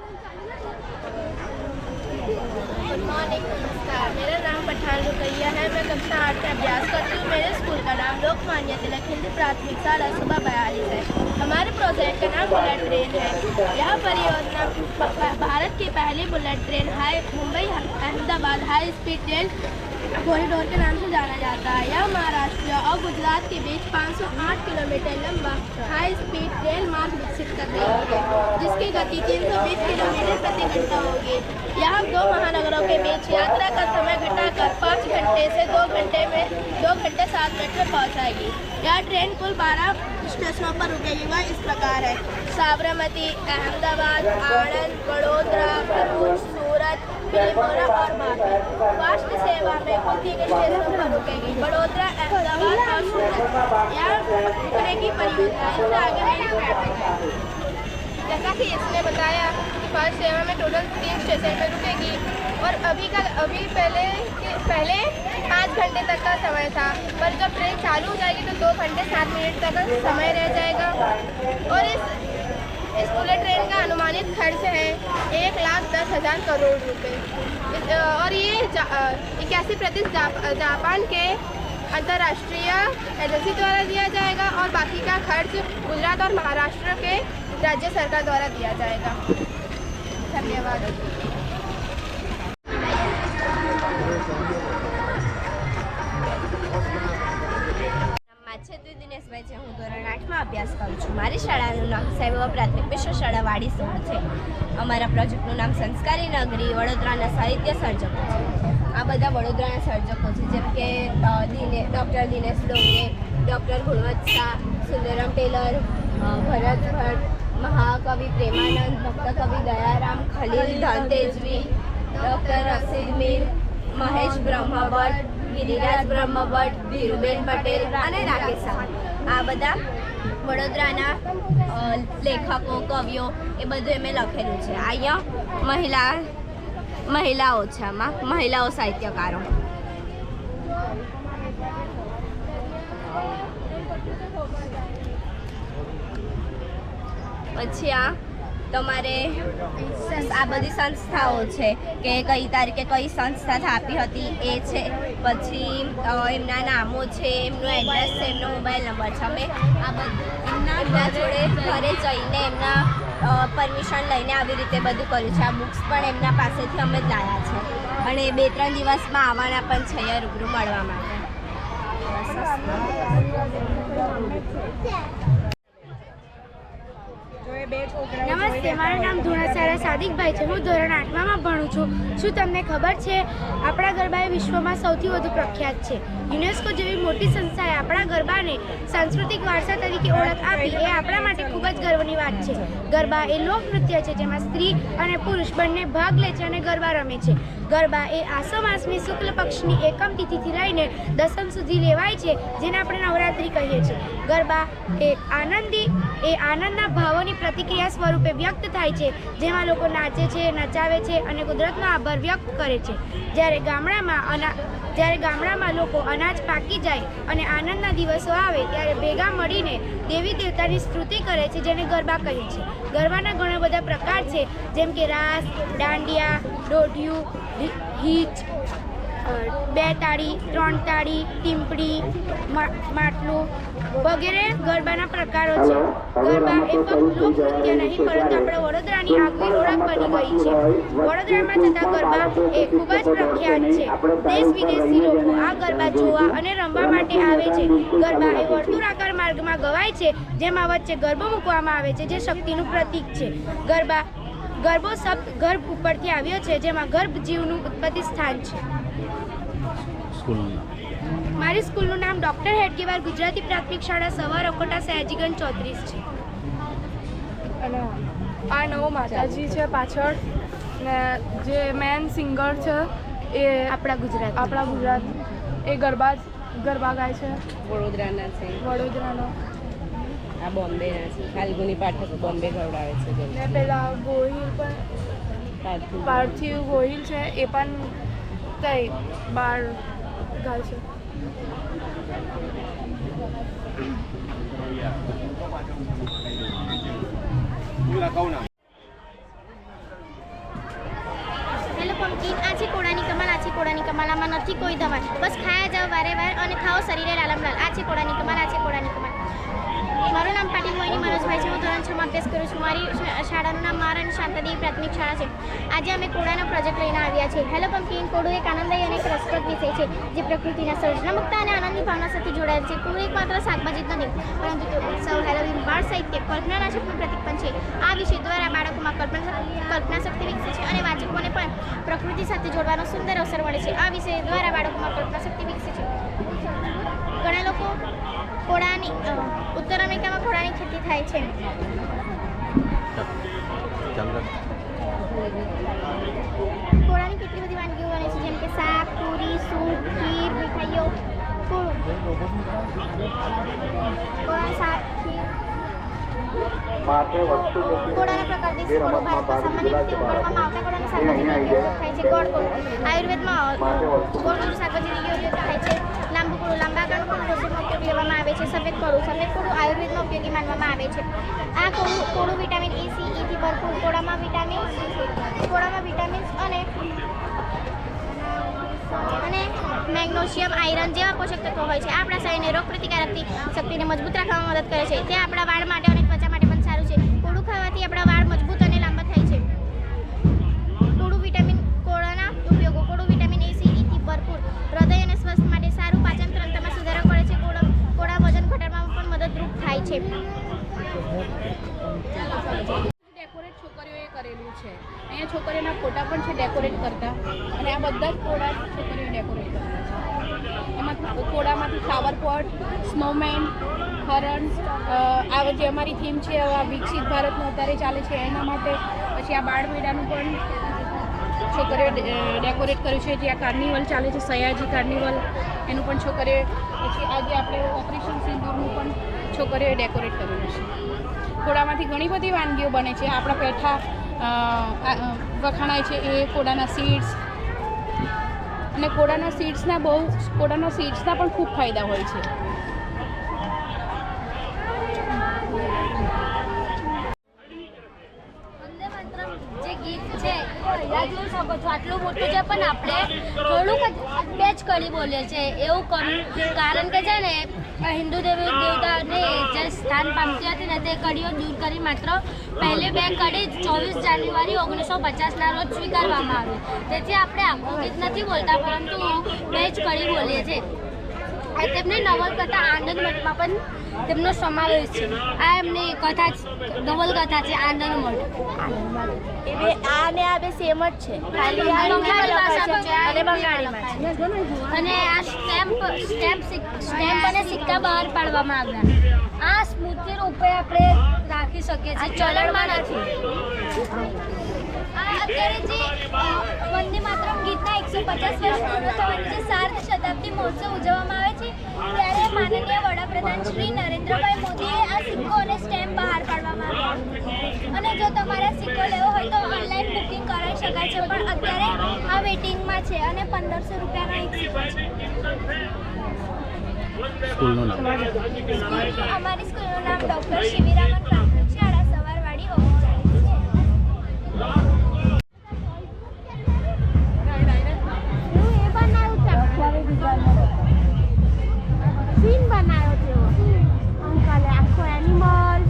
Good morning, नमस्कार। मेरा नाम पठान रुकैया है। मैं कक्षा 8 में अभ्यास करती हूँ। मेरे स्कूल का नाम लोकमान्य तिलक हिंदी प्राथमिक शाला सुबह 42 है। हमारे प्रोजेक्ट का नाम बुलेट ट्रेन है। यह परियोजना भारत की पहली bullet train Mumbai Ahmedabad high speed rail corridor के नाम से जाना जाता है। यह महाराष्ट्र और गुजरात के बीच 508 किलोमीटर लंबा हाई स्पीड रेल मार्ग विकसित कर रही है, जिसकी गति 320 किलोमीटर प्रति घंटा होगी। यह दो महानगरों के बीच यात्रा का समय घटाकर 5 घंटे से 2 घंटे 7 मिनट में पहुंचाएगी। यह ट्रेन कुल 12 स्टेशनों पर रुकेगी। वह इस प्रकार है: साबरमती, अहमदाबाद, आणंद, वडोदरा, भरूच, सूरत, बिलीमोरा और भाभी। फास्ट सेवा में कुल 3 स्टेशनों पर रुकेगी: वडोदरा, अहमदाबाद और सूरत। यह रुकने की परियोजना इससे आगे जैसा कि इसने बताया कि फास्ट सेवा में टोटल 3 स्टेशन पर रुकेगी और अभी पहले 5 घंटे तक का समय था, पर जब ट्रेन चालू हो जाएगी तो 2 घंटे 7 मिनट तक का समय रह जाएगा। और इस बुलेट ट्रेन का अनुमानित खर्च है 1,10,000 करोड़ रुपए। और ये 81% जापान के अंतर्राष्ट्रीय एजेंसी द्वारा दिया जाएगा और बाकी का खर्च गुजरात और महाराष्ट्र के राज्य सरकार द्वारा दिया जाएगा। धन्यवाद। દિનેશભાઈ છે। હું ધોરણ 8માં અભ્યાસ કરું છું। મારી શાળાનું નામ સાંઈબાબા પ્રાથમિક વિશ્વ શાળા વાડી સોળ છે। અમારા પ્રોજેક્ટનું નામ સંસ્કારી નગરી વડોદરાના સાહિત્ય સર્જકો છે। આ બધા વડોદરાના સર્જકો છે, જેમ કે ડૉક્ટર દિનેશ ડોંગે, ડૉક્ટર ગુણવંત શાહ, સુંદરમ ટેલર, ભરત ભટ્ટ, महाकवि प्रेमानंद, भक्त कवि दयाराम, खलील तेजवी, डॉक्टर रशीद मीर, महेश ब्रह्मभट्ट, गिरिराज ब्रह्मभट्ट, धीरुबेन पटेल અને રાકેશ શાહ। આ બધા વડોદરાના લેખકો કવિઓ એ બધું એમે લખેલું છે। અહીંયા મહિલાઓ છે, આમાં મહિલાઓ સાહિત્યકારો। પછી આ તમારે આ બધી સંસ્થાઓ છે કે કઈ તારીખે કઈ સંસ્થા સ્થાપી હતી એ છે। પછી એમના નામો છે, એમનું એડ્રેસ છે, એમનો મોબાઈલ નંબર છે। અમે આ બધું એમના જોડે ઘરે જઈને એમના પરમિશન લઈને આવી રીતે બધું કર્યું છે। આ બુક્સ પણ એમના પાસેથી અમે જ લાવ્યા છે અને 2-3 દિવસમાં આવવાના પણ છે અહીંયા રૂબરૂ મળવા માટે। નમસ્તે, મારું નામ ધુણાસારા સાદિકભાઈ છે। હું ધોરણ 8માં ભણું છું। શું તમને ખબર છે આપણા ગરબા એ વિશ્વમાં સૌથી વધુ પ્રખ્યાત છે। યુનેસ્કો જેવી મોટી સંસ્થાએ આપણા ગરબાને સાંસ્કૃતિક વારસા તરીકે ઓળખ આપી એ આપણા માટે ખૂબ જ ગર્વની વાત છે। ગરબા એ લોકનૃત્ય છે જેમાં સ્ત્રી અને પુરુષ બંને ભાગ લે છે અને ગરબા રમે છે। ગરબા એ આસો માસની શુક્લ પક્ષની એકમ તિથિથી લઈને દસમ સુધી લેવાય છે, જેને આપણે નવરાત્રિ કહીએ છીએ। ગરબા એ આનંદના ભાવોની પ્રતિક્રિયા સ્વરૂપે વ્યક્ત થાય છે, જેમાં લોકો નાચે છે, નચાવે છે અને કુદરતનો આભાર વ્યક્ત કરે છે। જ્યારે ગામડામાં લોકો અનાજ પાકી જાય અને આનંદના દિવસો આવે ત્યારે ભેગા મળીને દેવી દેવતાની સ્તુતિ કરે છે, જેને ગરબા કહીએ છીએ। ગરબાના ઘણા બધા પ્રકાર છે, જેમ કે રાસ, દાંડિયા, દોઢિયું, હીચ, 2 તાળી, 3 તાળી, ટીમ્પડી, માટલું વગેરે ગરબાના પ્રકારો છે। ગરબા એ ફક્ત લોકનૃત્ય નહીં પરંતુ આપણા વડોદરાની આગવી ઓળખ બની ગઈ છે। વડોદરામાં થતા ગરબા એ ખૂબ જ પ્રખ્યાત છે। દેશ વિદેશથી લોકો આ ગરબા જોવા અને રમવા માટે આવે છે। ગરબા એ વર્તુળાકાર માર્ગમાં ગવાય છે, જેમાં વચ્ચે ગરબો મૂકવામાં આવે છે, જે શક્તિનું પ્રતીક છે। ગરબો શબ્દ ગર્ભ ઉપરથી આવ્યો છે, જેમાં ગર્ભ જીવનું ઉત્પત્તિ સ્થાન છે। મારી સ્કૂલનું નામ ડૉક્ટર હેડગેવાર ગુજરાતી પ્રાથમિક શાળા સવાર અકોટા સયાજીગંજ 34 છે। અને આ નવો માતાજી છે પાછળ ને જે મેન સિંગર છે એ આપણા ગુજરાત એ ગરબા ગાય છે। વડોદરાના છે। આ બોમ્બેના છે। ફાલ્ગુની પાઠક બોમ્બે ગવડાવે છે ને પેલા ગોહિલ પણ પાર્થિવ ગોહિલ છે, એ પણ કઈ બાર ગાય છે। નથી કોઈ દવા, બસ ખાયા જાઓ વારે વાર અને ખાઓ શરીરે લાલમ લાલ. આ છે કોળાની કમાલ, આ છે કોળાની કમાલ. મારું નામ પાટીલ મોહિની મનોજભાઈ છે. હું ધોરણ 6 માં અભ્યાસ કરું છું. મારી શાળાનું નામ મહારાણી શાંતાદેવી પ્રાથમિક શાળા છે. આજે અમે કોળાનો પ્રોજેક્ટ લઈને આવ્યા છીએ. Hello pumpkin. કોળું એક આનંદદાયી અને એક રસપ્રદ વિષય છે જે પ્રકૃતિના સર્જનાત્મકતા અને આનંદની ભાવના સાથે જોડાયેલ છે. કોળું એક માત્ર શાકભાજી જ નથી, પરંતુ તે ઉત્સવ, હેલોવીન, બાળ સાહિત્ય, કલ્પનાના શક્તિનું પ્રતીક પણ છે. આ વિષય દ્વારા બાળકોમાં કલ્પના શક્તિ વિકસે છે અને વાચકોને પણ પ્રકૃતિ સાથે જોડવાનો સુંદર અવસર મળે છે. આ વિષય દ્વારા બાળકોમાં કલ્પના શક્તિ વિકસે છે. ઘણા લોકો કોળાની ઉત્તર અમેરિકામાં કોળાની ખેતી થાય છે. કોળાની કેટલી બધી વાનગીઓ બને છે, જેમ કે શાક, પૂરી, સૂપ, ખીર, મીઠાઈઓ. કોળાનું શાક, ખીર. કોળાના પ્રકાર દેશી કોળું ભારતમાં સામાન્ય રીતે ઉગાડવામાં આવતા કોળાના શાકભાજીનો ઉપયોગ થાય છે. ગોળ કોળું આયુર્વેદમાં ગોળ કોળું શાકભાજીનો ઉપયોગ થાય છે. લાંબુ કોળું લાંબા ગાળું કોળું રસોઈમાં ઉપયોગ લેવામાં આવે છે. સફેદ કોળું આયુર્વેદમાં ઉપયોગી માનવામાં આવે છે. આ કોળું વિટામિન E, C, E થી ભરપૂર. કોળામાં વિટામિન્સ અને મેગ્નેશિયમ, આયરન જેવા પોષક તત્વો હોય છે. આપણા શરીરને રોગપ્રતિકારક શક્તિને મજબૂત રાખવામાં મદદ કરે છે. તે આપણા વાળ માટે અને ત્વચા માટે પણ સારું છે. કોળું ખાવાથી આપણા વાળ મજબૂત અને લાંબા થાય છે. કોળાના ઉપયોગો. કોળું વિટામિન E, C, E થી ભરપૂર. હૃદય અને સ્વાસ્થ્ય માટે સારું. પાચન તંત્રમાં સુધારો કરે છે. કોળા વજન ઘટાડવામાં પણ મદદરૂપ થાય છે. ડેકોરેટ છોકરીઓએ કરેલું છે. અહીંયા છોકરીઓના ફોટા પણ છે ડેકોરેટ કરતા, અને આ બધા જ કોળા છોકરીઓ ડેકોરેટ કરેલા છે. એમાં કોળામાંથી ફ્લાવર પોટ, સ્નોમેન, હરણ, આ જે અમારી થીમ છે વિકસિત ભારતનું અત્યારે ચાલે છે એના માટે. પછી આ બાળ મેળાનું પણ છોકરીઓ ડેકોરેટ કર્યું છે. જે આ કાર્નિવલ ચાલે છે, સયાજી કાર્નિવલ, એનું પણ છોકરીઓ. પછી આજે આપણે ઓપરેશન સિંદૂરનું પણ છોકરીઓએ ડેકોરેટ કરેલું છે. કોળામાંથી ઘણી બધી વાનગીઓ બને છે. આપણા પેઠા વખાણાય છે એ કોળાના સીડ્સ, અને કોળાના સીડ્સના પણ ખૂબ ફાયદા હોય છે. જે ગીત છે યાદ જોઈ શકો છો, આટલું મોટું છે પણ આપણે થોડુંક બે જ કડી બોલીએ છીએ. એવું કારણ કે છે ને હિન્દુ દેવી દેવતાને જે સ્થાન પામતી હતી ને તે કડીઓ દૂર કરી માત્ર પહેલી બે કડી 24 જાન્યુઆરી 1950ના રોજ સ્વીકારવામાં આવી. તેથી આપણે આખું ગીત નથી બોલતા, પરંતુ બે જ કડી બોલીએ છીએ. તેમની નવલકથા આનંદ મઠમાં પણ તેમનો સમાવેશ છે. આ એમની કથા નવલકથા છે આનંદ મઠ. આ ને આ બે સેમ જ છે, ખાલી બંગાળી ભાષામાં છે અને બંગાળીમાં છે. અને આ સ્ટેમ્પ અને સિક્કા બહાર પાડવામાં આવ્યા. આ સ્મૃતિ રૂપે આપણે રાખી શકીએ છીએ, ચલણમાં નથી. અત્યારે જે વંદે માતરમ ગીતના 150 વર્ષ પૂર્ણ થવાની જે સાર્ધ શતાબ્દી મહોત્સવ ઉજવવામાં આવે છે, ત્યારે માનનીય વડાપ્રધાન શ્રી નરેન્દ્રભાઈ મોદીએ આ સિક્કો અને સ્ટેમ્પ બહાર પાડવામાં આવ્યા. અને જો તમારે સિક્કો લેવો હોય તો ઓનલાઈન બુકિંગ કરાવી શકાય છે, પણ અત્યારે આ વેટિંગમાં છે અને 1500 રૂપિયાનો એક સિક્કો છે. અમારી સ્કૂલનું નામ ડૉક્ટર શિબિરામન પ્રાથમિક શાળા સવારવાડી સીન બનાવ્યો છે અંકલે, આખો એનિમલ.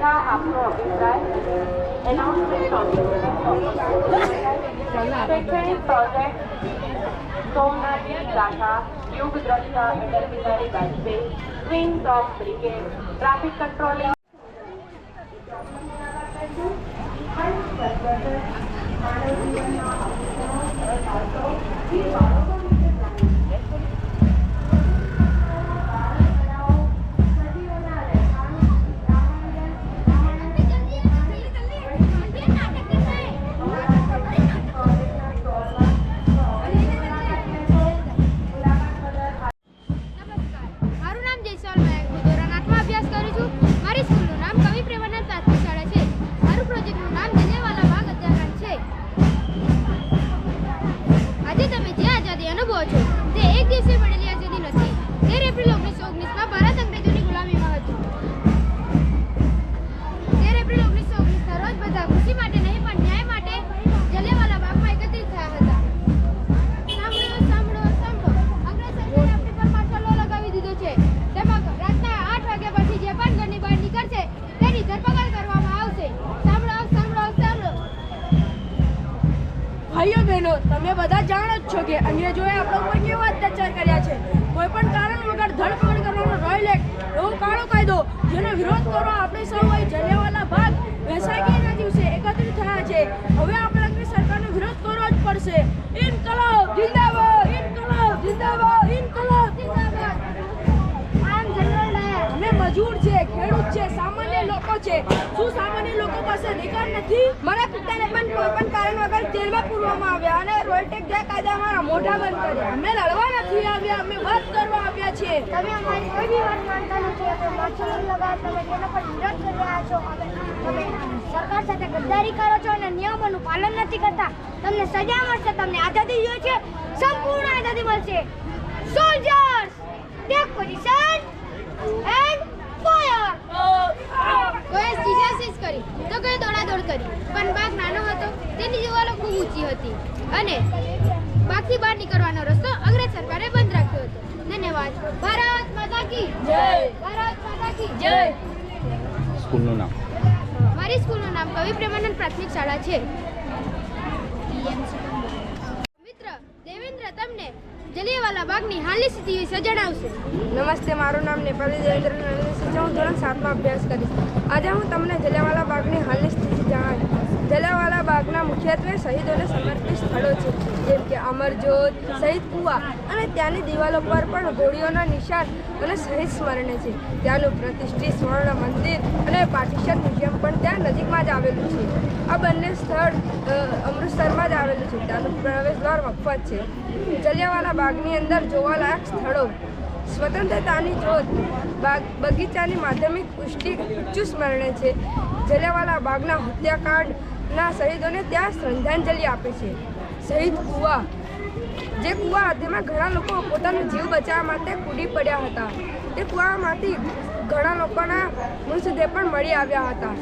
તથા આપનો અભિપ્રાય એનાઉન્સમેન્ટ શૈક્ષણિક પ્રોજેક્ટ સોમનાથની શાખા યુગ દ્રષ્ટા Atal Bihari Vajpayee twins of brigade traffic controlling ભાઈઓ બહેનો, તમે બધા જાણો જ છો કે અંગ્રેજોએ આપણા ઉપર કેવા અત્યાચાર કર્યા છે. કોઈ પણ કારણ વગર ધરપકડ કરવાનો રોયલ એક્ટ એવો કાળો કાયદો જેનો વિરોધ કરવા આપણે સૌ અહીં જલિયાંવાલા બાગ વૈશાખીના દિવસે એકત્રિત થયા છે. હવે આપણે અંગ્રેજ સરકારનો વિરોધ કરવો જ પડશે. ઇન્કલાબ જિંદાબાદ, ઇન્કલાબ જિંદાબાદ, ઇન્કલાબ જિંદાબાદ. અમે મજૂર છે, ખેડૂત છે, સામાન્ય લોકો છે. શું સામાન્ય લોકો પાસે અધિકાર નથી? મારા પિતાને પણ કોઈ પણ કારણ વગર જેલમાં પૂરવામાં આવ્યા અને રોયલ ટેક્સ કાયદા અમારા મોઢા બંધ કર્યા. અમે લડવા નથી આવ્યા, અમે વાત કરવા આવ્યા છીએ. તમે અમારી કોઈ બી વાત માનતા નથી. તમે માછલો લગાવ, તમે તેનો પર વિરોધ કરી રહ્યા છો. તમે સરકાર સાથે ગદ્દારી કરો છો અને નિયમોનું પાલન નથી કરતા. તમને સજા મળશે, તમને આઝાદી જોઈએ છે, સંપૂર્ણ આઝાદી મળશે. Soldiers take position and fire. કોઈ સીઝાસીઝ કરી તો કોઈ દોડાદોડ કરી, પણ બાગ નાનો હતો, તેની દિવાલો ખૂબ ઊંચી હતી અને બાગથી બહાર નીકળવાનો રસ્તો અંગ્રેજ સરકારે બંધ રાખ્યો હતો. ધન્યવાદ. ભારત માતા કી જય. ભારત માતા કી જય. સ્કૂલનું નામ? મારી સ્કૂલનું નામ કવિ પ્રેમાનંદ પ્રાથમિક શાળા છે. મિત્ર દેવેન્દ્ર તમને જલિયાંવાલા બાગની હાલની સ્થિતિ વિશે જણાવશે. નમસ્તે, મારું નામ નેપાળી દેવેન્દ્ર નરેન્દ્ર છે. હું ધોરણ 7માં અભ્યાસ કરીશ. આજે હું તમને જલિયાંવાલા બાગની હાલની સ્થિતિ જણાવીશ. જલિયાંવાલા બાગના મુખ્યત્વે શહીદોને સમર્પિત સ્થળો છે, જેમ કે અમરજોત, શહીદ કુવા અને ત્યાંની દિવાલો પર પણ ગોળીઓના નિશાન અને શહીદ સ્મરણે છે. ત્યાંનું પ્રતિષ્ઠિત સ્વર્ણ મંદિર અને પાર્ટીશન મ્યુઝિયમ પણ ત્યાં નજીકમાં જ આવેલું છે. આ બંને સ્થળ અમૃતસરમાં જ આવેલું છે. ત્યાંનું પ્રવેશ દ્વાર મફત છે. જલિયાંવાલા બાગની અંદર જોવાલાયક સ્થળો: સ્વતંત્રતાની જ્યોત, બગીચાની માધ્યમિક પુષ્ટિ ઉચ્ચ સ્મરણે છે. જલિયાંવાલા બાગના હત્યાકાંડના શહીદોને ત્યાં શ્રદ્ધાંજલિ આપે છે. શહીદ કુવા, જે કુવા તેમાં ઘણા લોકો પોતાનો જીવ બચાવવા માટે કૂદી પડ્યા હતા. તે કુવામાંથી ઘણા લોકોના મૃતદેહ પણ મળી આવ્યા હતા.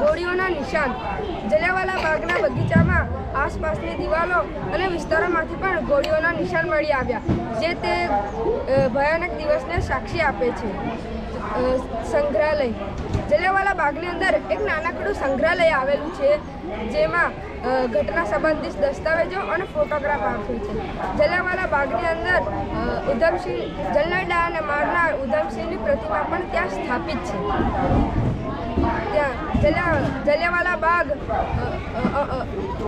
ગોળીઓના નિશાન: જલિયાંવાલા બાગના બગીચામાં આસપાસની દિવાલો અને વિસ્તારોમાંથી પણ ગોળીઓના નિશાન મળી આવ્યા, જે તે ભયાનક દિવસને સાક્ષી આપે છે. સંગ્રહાલય: જલિયાંવાલા બાગની અંદર એક નાનકડું સંગ્રહાલય આવેલું છે, જેમાં ઘટના સંબંધિત દસ્તાવેજો અને ફોટોગ્રાફ આપ્યું છે. જલિયાંવાલા બાગની અંદર ઉધમસિંહ, જલના અને મારનાર ઉધમસિંહની પ્રતિમા પણ ત્યાં સ્થાપિત છે. ત્યાં જલિયાંવાલા બાગ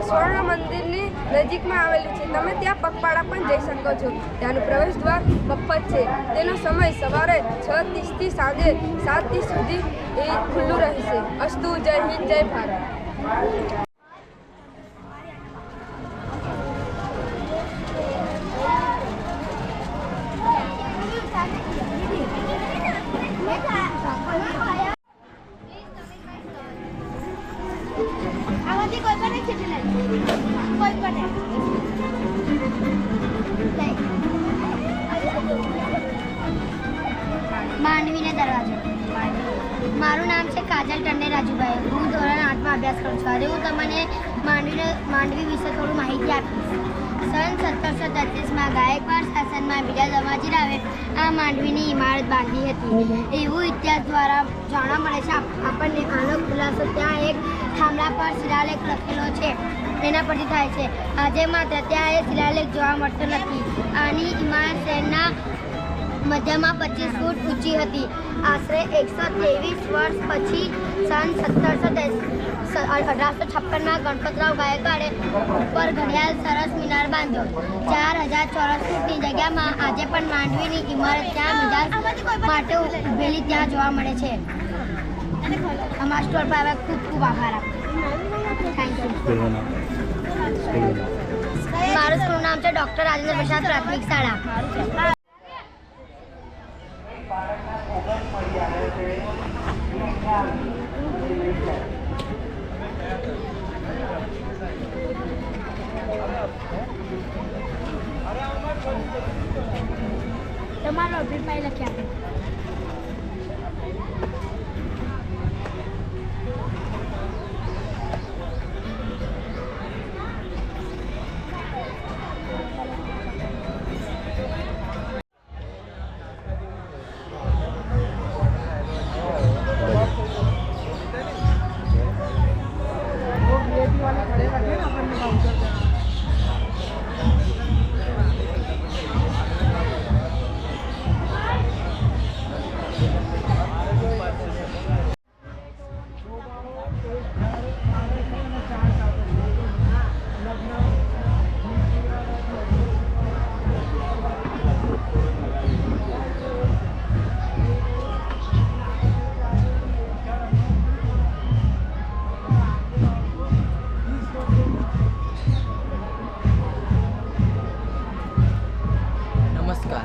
સ્વર્ણ મંદિરની નજીકમાં આવેલું છે. તમે ત્યાં પગપાળા પણ જઈ શકો છો. ત્યાંનું પ્રવેશ દ્વાર મફત છે. તેનો સમય સવારે 6:30 થી સાંજે 7:30 સુધી ખુલ્લું રહેશે. અસ્તુ. જય હિન્દ, જય ભારત. આમાંથી કોઈ પણ એક ચીઠી લઈ, કોઈ પણ એક. માંડવીના દરવાજો. મારું નામ છે કાજલ ટંડે રાજુભાઈ. હું ધોરણ 8માં અભ્યાસ કરું છું. આજે હું તમને માંડવી વિશે થોડું માહિતી આપીશ. સન 1733માં ગાયકવાડ શાસનમાં બીજા દમાજીરાવે આ માંડવીની ઇમારત બાંધી હતી એવું ઇતિહાસ દ્વારા જાણવા મળે છે. આપણને આનો ખુલાસો ત્યાં એક થાંભલા પર શિલાલેખ લખેલો છે એના પરથી થાય છે. આજે માત્ર ત્યાં એ શિલાલેખ જોવા મળતો નથી. આની ઇમારત શહેરના મધ્યમાં 25 ફૂટ ઊંચી હતી. આશરે 123 વર્ષ પછી સન 1856માં ગણપતરાવ ગાયકવાડે ઉપર ઘડિયાળ સરસ મિનાર બાંધ્યો. 4000 ચોરસ ફૂટની જગ્યામાં આજે પણ માંડવીની ઇમારત ત્યાં મિનાર માટે ઉભેલી ત્યાં જોવા મળે છે. અમારા સ્ટોર પર હવે ખૂબ ખૂબ આભાર આપો. Thank you. સ્કૂલનું નામ મારું સ્કૂલનું નામ છે ડૉક્ટર રાજેન્દ્ર પ્રસાદ પ્રાથમિક શાળા. તમારો અભિપ્રાય લખી આપો.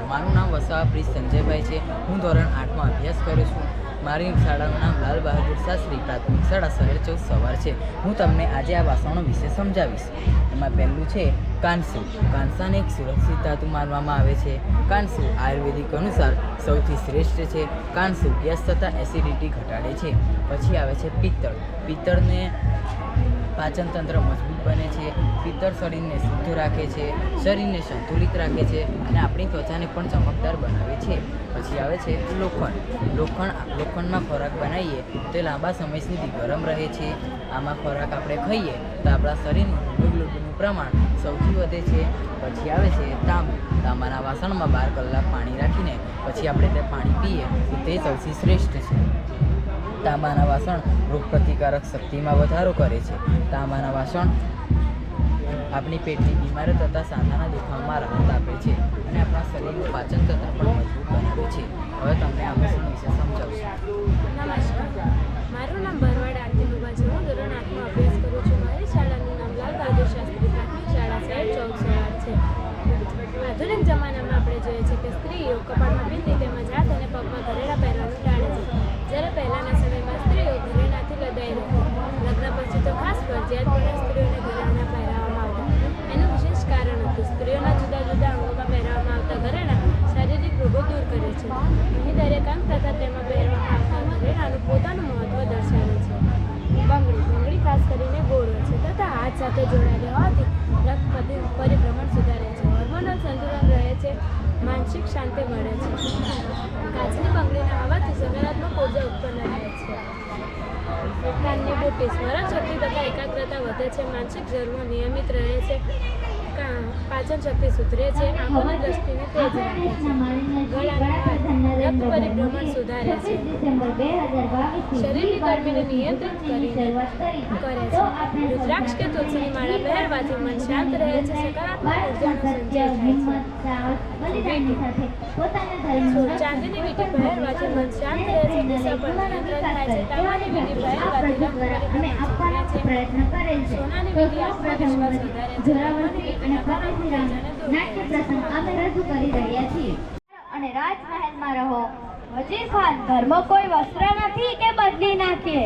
મારું નામ વસાવા પ્રિન્સ સંજયભાઈ છે. હું ધોરણ 8માં અભ્યાસ કરું છું. મારી શાળાનું નામ લાલ બહાદુર શાસ્ત્રી પ્રાથમિક શાળા શહેર 14 સવાર છે. હું તમને આજે આ વાસણો વિશે સમજાવીશ. એમાં પહેલું છે કાંસુ. કાંસાને એક સુરક્ષિત ધાતુ માનવામાં આવે છે. કાંસુ આયુર્વેદિક અનુસાર સૌથી શ્રેષ્ઠ છે. કાંસુ ગેસ તથા એસિડિટી ઘટાડે છે. પછી આવે છે પિત્તળ. પિત્તળને પાચન તંત્ર મજબૂત બને છે. પિત્તળ શરીરને શુદ્ધ રાખે છે, શરીરને સંતુલિત રાખે છે અને આપણી ત્વચાને પણ ચમકદાર બનાવે છે. પછી આવે છે લોખંડ. લોખંડમાં ખોરાક બનાવીએ તો લાંબા સમય સુધી ગરમ રહે છે. આમાં ખોરાક આપણે ખાઈએ તો આપણા શરીરનું હિમોગ્લોબિનનું પ્રમાણ સૌથી વધે છે. પછી આવે છે તાંબુ. તાંબાના વાસણમાં 12 કલાક પાણી રાખીને પછી આપણે તે પાણી પીએ તો તે સૌથી શ્રેષ્ઠ છે. તાંબાના વાસણ રોગપ્રતિકારક શક્તિમાં વધારો કરે છે. તાંબાના વાસણ આપણી પેટની બીમારીઓ તથા સાંધાના દુખાવામાં રાહત આપે છે અને આપણા શરીરનું પાચન તંત્ર પણ મજબૂત બનાવે છે. હવે તમને આ વસ્તુ વિશે સમજાવશું. નમસ્કાર, મારું નામ ભરવાડ આરતી લુબા છે. હું ધોરણ 8માં અભ્યાસ કરું છું. મારી શાળાનું નામ લાલ બહાદુર શાસ્ત્રી પ્રાથમિક શાળા શહેર 14 સવાર છે. આધુનિક જમાનામાં આપણે જોઈએ છીએ કે સ્ત્રીઓ કપાળમાં બિંદી તેમજ હાથ અને પગમાં ઘરેણાં પહેરવાનું ટાળે છે. જ્યારે પહેલાંના સમયમાં સ્ત્રીઓ ઘરેણાંથી લદાઈ હતી. લગ્ન પછી તો ખાસ ફરજિયાતપણે સ્ત્રીઓને ઘરેણાં પહેરાવવામાં આવતા. એનું વિશેષ કારણ હતું સ્ત્રીઓના જુદા જુદા અંગોમાં પહેરાવવામાં આવતા ઘરેણાં શારીરિક રોગો દૂર કરે છે. અહીં દરેક અંગ તથા તેમાં પહેરવામાં આવતા ઘરેણાંનું પોતાનું મહત્ત્વ દર્શાવે છે. બંગડી ખાસ કરીને ગોળ હોય છે તથા હાથ સાથે જોડાયેલી હોવાથી રક્ત પરિભ્રમણ સુધારે છે, હોર્મોનલ સંતુલન રહે છે, માનસિક શાંતિ મળે છે. કાચની બંગડીના આવવાથી સકારાત્મક ઉર્જા ઉત્પન્ન રહે છે. કાનની બુટ્ટી સ્મરણ શક્તિ તથા એકાગ્રતા વધે છે, માનસિક જરૂર નિયમિત રહે છે, પાચન શક્તિ સુધરે છે, આંખોની દ્રષ્ટિને તેજ રાખે છે, ગળાના રક્ત પરિભ્રમણ સુધારે છે, શરીરની ગરમીને નિયંત્રિત કરે છે. રુદ્રાક્ષ કે તુલસીની માળા પહેરવાથી મન શાંત રહે છે, સકારાત્મક ઉર્જાનો સંચય થાય છે. ચાંદીની વીંટી પહેરવાથી મન શાંત રહે છે, ગુસ્સા પર નિયંત્રણ થાય છે. તાંબાની વીંટી પહેરવાથી રક્ત પરિભ્રમણ સુધરે છે. સોનાની વીંટી આત્મવિશ્વાસ વધારે છે. નાટ્ય પ્રસંગ અમે રજૂ કરી રહ્યા છીએ. અને રાજમહેલમાં રહો. વજીર ખાન, ધર્મ કોઈ વસ્ત્ર નથી કે બદલી નાખે?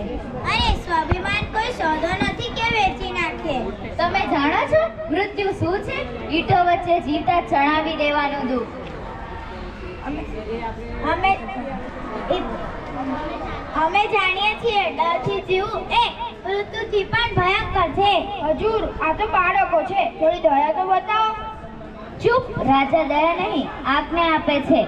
અરે સ્વાભિમાન કોઈ સોદો નથી કે વેચી નાખે. તમે જાણો છો મૃત્યુ શું છે? ઈંટો વચ્ચે જીવતા ચણાવી દેવાનું દુઃખ. અમે જાણીએ છીએ ડરથી જીવવું એ મૃત્યુથી પણ ભયંકર છે. હજુર, આ તો બાળકો છે, થોડી દયા તો બતાવો. ચૂપ, રાજા દયા નહીં આજ્ઞા આપે છે.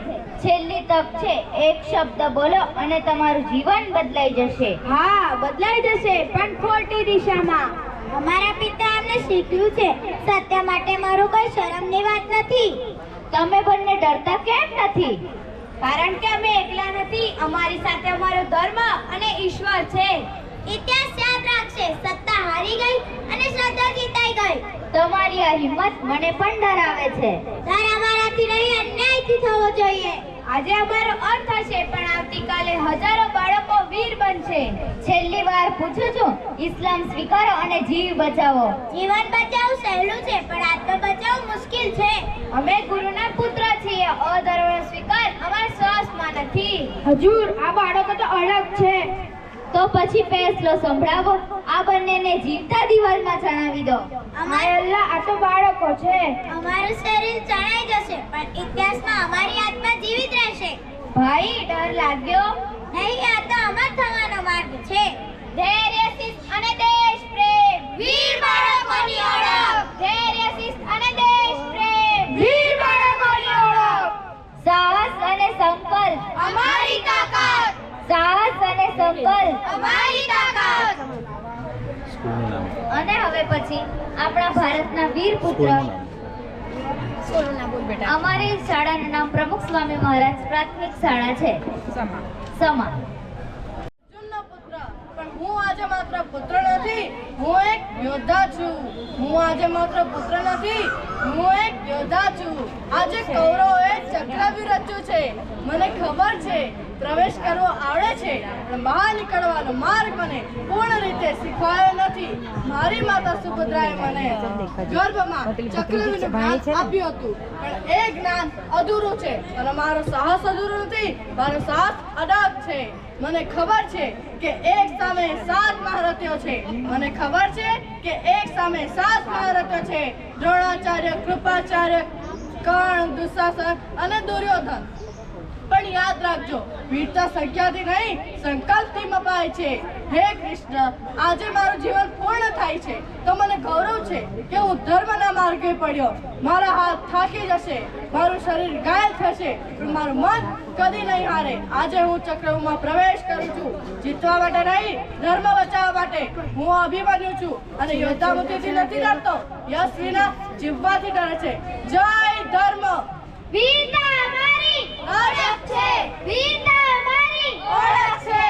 છેલ્લી તક છે, એક શબ્દ બોલો અને તમારું જીવન બદલાઈ જશે. હા, બદલાઈ જશે, પણ ખોટી દિશામાં. અમારા પિતા અમને શીખ્યું છે, સત્ય માટે મારું કોઈ શરમની વાત નથી. તમે બંને ડરતા કેમ નથી? કારણ કે અમે એકલા નથી, અમારી સાથે અમારો ધર્મ અને ઈશ્વર છે. ઇતિહાસ યાદ રાખશે, સત્તા હારી ગઈ અને શ્રદ્ધા જીતાઈ ગઈ. તમારી આ હિંમત મને પણ ડરાવે છે. ડર અમારાથી નહીં, અન્યાયથી થવો જોઈએ. આજે અમારો અંત હશે, પણ આવતીકાલે હજારો બાળકો વીર બનશે. છેલ્લી વાર પૂછું છું, ઇસ્લામ સ્વીકારો અને જીવ બચાવો. જીવન બચાવવું સહેલું છે, પણ આત્મ બચાવવું મુશ્કેલ છે. અમે ગુરુના પુત્ર છીએ. અધર્મનો સ્વીકાર અમારા શ્વાસમાં નથી. હજુર, આ બાળકો તો અલગ છે. તો પછી ફેસલો સંભળાવો. આ બંનેને જીવતા દિવાલમાં ચણાવી દો. હાય અલ્લાહ, આ તો બાળકો છે. અમારું શરીર ચણાઈ જશે, પણ ઇતિહાસમાં અમારી આત્મા જીવિત રહેશે. ભાઈ, ડર લાગ્યો? નહીં, આ તો અમર થવાનો માર્ગ છે. ધૈર્ય, શિસ્ત અને દેશ પ્રેમ. વીર બાળકોની ઓળખ. ધૈર્ય, શિસ્ત અને દેશ પ્રેમ. વીર બાળકોની ઓળખ. સાહસ અને સંકલ્પ. અમારી તાકાત. સાહસ અને સંકલ્પ. અમારી તાકાત. સ્કૂલનું નામ. અને હવે પછી આપણા ભારતના વીર પુત્ર સ્કૂલનું નામ. અમારી શાળાનું નામ પ્રમુખ સ્વામી મહારાજ પ્રાથમિક શાળા છે. સમા. અર્જુનનો પુત્ર, પણ હું આજે માત્ર પુત્ર નથી, હું એક યોદ્ધા છું. હું આજે માત્ર પુત્ર નથી, હું એક યોદ્ધા છું. આજે કૌરવોએ ચક્રવ્યૂહ રચ્યું છે. મને ખબર છે, પ્રવેશ કરવો આવડે છે, પણ બહાર નીકળવાનો માર્ગ મને પૂર્ણ રીતે શીખવાયો નથી. મારી માતા સુભદ્રાએ મને ગર્ભમાં ચક્રવ્યૂહનું જ્ઞાન આપ્યું હતું, પણ એ જ્ઞાન અધૂરું છે. અને મારો સાહસ અધૂરું નથી, મારો સાહસ અડગ છે. મને ખબર છે કે એક સામે 7 મહારથીઓ છે. મને ખબર છે કે એક સામે 7 મહારથીઓ છે. દ્રોણાચાર્ય, કૃપાચાર્ય, કર્ણ, દુશાસન અને દુર્યોધન. પણ યાદ રાખજો, વીરતા સંખ્યાથી નહીં, સંકલ્પથી મપાય છે. હે કૃષ્ણ, આજે મારું જીવન પૂર્ણ થાય છે તો મને ગૌરવ છે કે હું ધર્મના માર્ગે પડ્યો. મારા હાથ થાકી જશે, મારું શરીર ઘાયલ થશે, પણ મારું મન કદી નહીં હારે. આજે હું ચક્રવ્યૂહમાં પ્રવેશ કરું છું, જીતવા માટે નહીં, ધર્મ બચાવવા માટે. હું અભિમન્યુ છું અને યોદ્ધા બુદ્ધિથી નથી ડરતો, યશ વિના જીવવાથી ડરે છે. જય ધર્મ. વીરતા અમારી ઓળખ છે. વીરતા અમારી ઓળખ છે.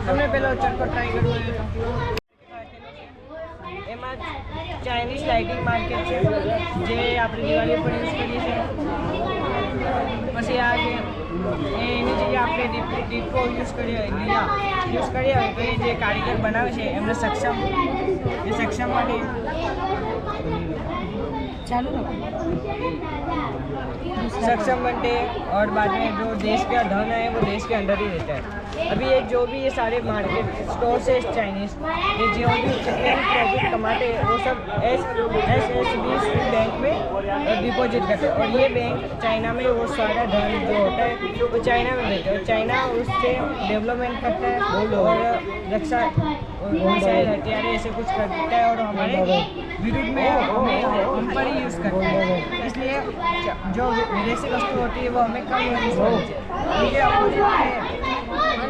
તમે પેલો ચક્કર ટ્રાય કર્યો એમાં ચાઇનીઝ લાઇટિંગ માર્કેટ છે જે આપણે દિવાળી પર યુઝ કરીએ છીએ. પછી આ જે એની જગ્યાએ આપણે દીપો યુઝ કરીએ યુઝ કરીએ તો એ જે કારીગર બનાવે છે એમને સક્ષમ માટે सक्षम बनते और बाद में जो देश का धन है वो देश के अंदर ही रहता है. अभी ये जो भी ये सारे मार्केट स्टोर है चाइनीज ये जो भी जितने भी प्रॉफिट कमाते हैं वो सब SSB बैंक में डिपॉजिट करते हैं और ये बैंक चाइना में वो सारा धन जो होता है वो चाइना में रहता है और चाइना उससे डेवलपमेंट करता है और रक्षा मिसाइल हथियार ऐसे कुछ करता है और हमारे विरुद्ध में हम पर ही यूज़ करता है. इसलिए जो विदेशी वस्तु होती है वो हमें कम यूज़ करनी चाहिए.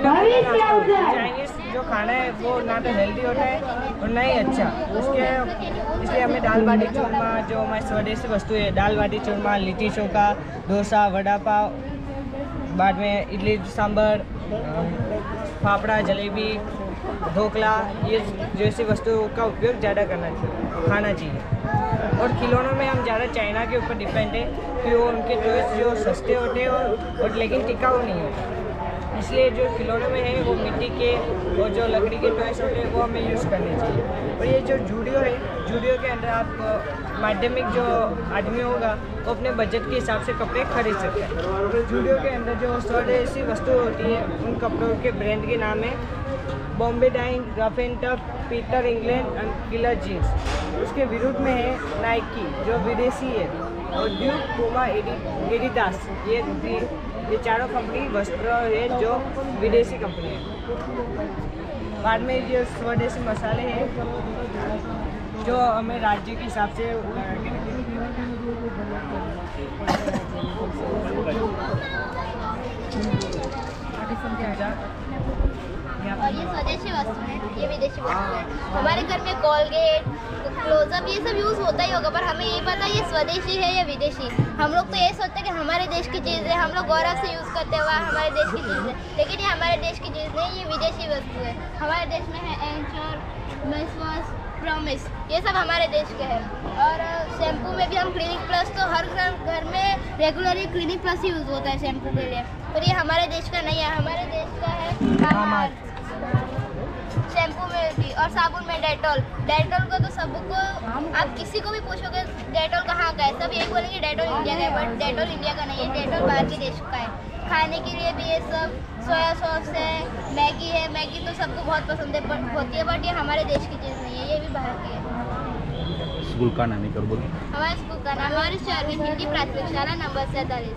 चाइनीज जो खाना है वो ना तो हेल्दी होता है और ना ही अच्छा इसलिए हमें दाल बाटी चूरमा जो हमारी स्वदेशी वस्तु है दाल बाटी चूरमा, लिट्टी चोखा, डोसा, वड़ा पाव, बाद में इडली सांभर, फाफड़ा, जलेबी, ढोकला ये जैसी वस्तुओं का उपयोग ज़्यादा खाना चाहिए. और खिलौनों में हम ज़्यादा चाइना के ऊपर डिपेंड है कि वो उनके टॉयज जो सस्ते होते हैं और लेकिन टिकाऊ नहीं होते. इसलिए जो खिलौने में है वो मिट्टी के और जो लकड़ी के टॉयस होते हैं वो हमें यूज़ करने चाहिए। और ये जो जूडियो है, जूडियो के अंदर आप माध्यमिक जो आदमी होगा वो अपने बजट के हिसाब से कपड़े खरीद सकते हैं। जूडियो के अंदर जो स्वदेशी वस्तु होती है उन कपड़ों के ब्रांड के नाम है Bombay dyeing, rough and tough, Peter England and Killer jeans. उसके विरुद्ध में है नाइकी जो विदेशी है, और ड्यूक, पूमा, एडिडास, ये चारों कंपनी वस्त्र है जो विदेशी कंपनी है। बाद में जो स्वदेशी मसाले हैं जो हमें राज्य के हिसाब से और ये स्वदेशी वस्तु है, ये विदेशी वस्तु है। हमारे घर में कोलगेट, क्लोजअप ये सब यूज़ होता ही होगा, पर हमें ये पता ये स्वदेशी है या विदेशी। हम लोग तो ये सोचते हैं कि हमारे देश की चीज़ है, हम लोग गौरव से यूज़ करते हुआ हमारे देश की चीज़ है, लेकिन ये हमारे देश की चीज़ नहीं, ये विदेशी वस्तु है। हमारे देश में है एंचर, मेसवास, प्रॉमिस, ये सब हमारे देश के हैं। और शैम्पू में भी हम क्लिनिक प्लस, तो हर घर में रेगुलरली क्लिनिक प्लस ही यूज़ होता है शैम्पू के लिए, पर ये हमारे देश का नहीं है, हमारे देश का है कामार्थ। शैम्पू में भी और साबुन में डेटॉल। डेटॉल को तो सबको, आप किसी को भी पूछोगे डेटॉल कहाँ का है, सब यही बोलेंगे डेटॉल इंडिया का है, बट डेटॉल इंडिया का नहीं है, डेटॉल बाहर के देश का है। खाने के लिए भी ये सब सोया सॉस है, मैगी है, मैगी तो सबको बहुत पसंद होती है, बट ये हमारे देश की चीज़ नहीं है, ये भी बाहर की है। स्कूल का नाम कर बोलो। हमारे स्कूल का नाम, हमारे शहर में हिंदी प्राथमिक शाला नंबर 47।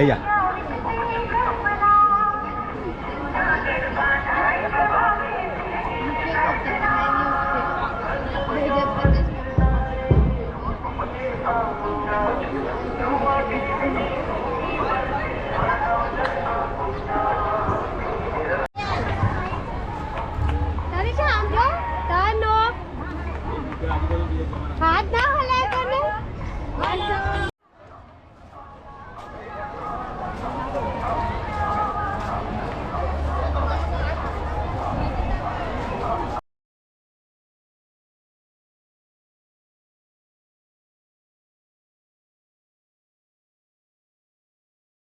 Iya. Thank you.